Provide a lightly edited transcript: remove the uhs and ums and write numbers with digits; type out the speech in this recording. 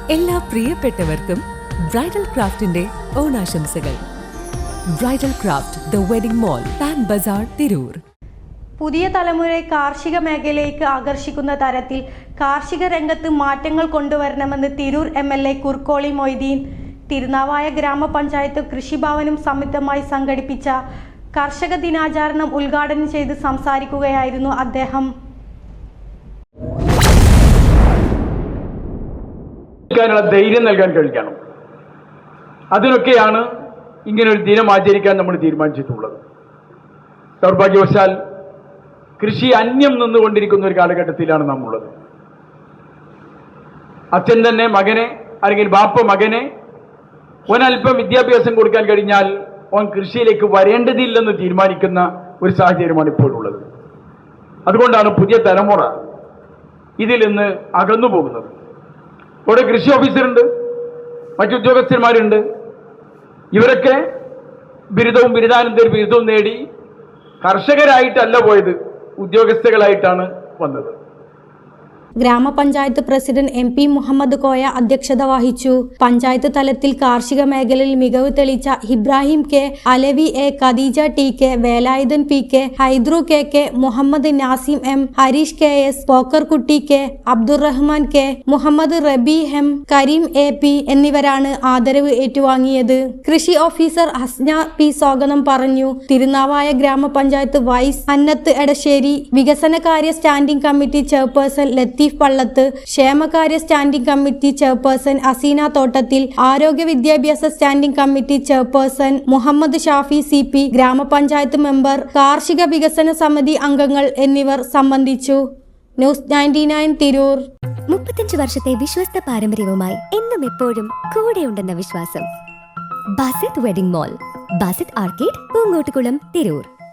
എല്ലാ പ്രിയപ്പെട്ടവർക്കും ബ്രൈഡൽ ക്രാഫ്റ്റിന്റെ ഓണാശംസകൾ. Bridal craft the wedding mall, Pan Bazar, Tirur. പുതിയ തലമുറയെ കാർഷിക മേഖലയിലേക്ക് ആകർഷിക്കുന്ന തരത്തിൽ കാർഷിക രംഗത്ത് മാറ്റങ്ങൾ കൊണ്ടുവരണമെന്ന് തിരൂർ MLA കുർക്കോളി മൊയ്തീൻ തിരുനാവായ ഗ്രാമപഞ്ചായത്ത് കൃഷിഭവനും സംയുക്തമായി സംഘടിപ്പിച്ച കർഷക ദിനാചരണം ഉദ്ഘാടനം ചെയ്ത് സംസാരിക്കുകയായിരുന്നു അദ്ദേഹം. ധൈര്യം നൽകാൻ കഴിയണം. അതിനൊക്കെയാണ് ഇങ്ങനൊരു ദിനം ആചരിക്കാൻ നമ്മൾ തീരുമാനിച്ചിട്ടുള്ളത്. ദൗർഭാഗ്യവശാൽ കൃഷി അന്യം നിന്നുകൊണ്ടിരിക്കുന്ന ഒരു കാലഘട്ടത്തിലാണ് നാം ഉള്ളത്. അച്ഛൻ തന്നെ മകനെ അല്ലെങ്കിൽ ബാപ്പ മകനെ ഒരൽപ്പം വിദ്യാഭ്യാസം കൊടുക്കാൻ കഴിഞ്ഞാൽ ഓൻ കൃഷിയിലേക്ക് വരേണ്ടതില്ലെന്ന് തീരുമാനിക്കുന്ന ഒരു സാഹചര്യമാണ് ഇപ്പോഴുള്ളത്. അതുകൊണ്ടാണ് പുതിയ തലമുറ ഇതിൽ നിന്ന് അകന്നു പോകുന്നത്. ഇവിടെ കൃഷി ഓഫീസറുണ്ട്, മറ്റുദ്യോഗസ്ഥന്മാരുണ്ട്. ഇവരൊക്കെ ബിരുദവും ബിരുദാനന്തര ബിരുദവും നേടി കർഷകരായിട്ടല്ല പോയത്, ഉദ്യോഗസ്ഥകളായിട്ടാണ് വന്നത്. ഗ്രാമപഞ്ചായത്ത് പ്രസിഡന്റ് MP മുഹമ്മദ് കോയ അധ്യക്ഷത വഹിച്ചു. പഞ്ചായത്ത് തലത്തിൽ കാർഷിക മേഖലയിൽ മികവ് തെളിയിച്ച Ibrahim K, Alavi A, Khadija TK, Velayudhan PK, Haidru KK, Muhammad Nazim M, Harish KS, Pokkerkutty K, Abdurahman K, Muhammad റബി M, കരീം AP എന്നിവരാണ് ആദരവ് ഏറ്റുവാങ്ങിയത്. കൃഷി ഓഫീസർ ഹസ്ന P സ്വാഗതം പറഞ്ഞു. തിരുനാവായ ഗ്രാമപഞ്ചായത്ത് വൈസ് അന്നത്ത് എടശ്ശേരി, വികസനകാര്യ standing committee chairperson Latheef Pallath, ക്ഷേമകാര്യ standing committee chairperson Aseena Thottathil, ആരോഗ്യ വിദ്യാഭ്യാസ standing committee chairperson Muhammad Shafi CP, ഗ്രാമപഞ്ചായത്ത് മെമ്പർ, കാർഷിക വികസന സമിതി അംഗങ്ങൾ എന്നിവർ സംബന്ധിച്ചു. ന്യൂസ് 99 തിരൂർ. 35 വർഷത്തെ വിശ്വസ്ത പാരമ്പര്യവുമായി എന്നും എപ്പോഴും കൂടെയുണ്ടെന്ന വിശ്വാസം. Basith wedding mall, Basith arcade, Poongottukulam, Tirur.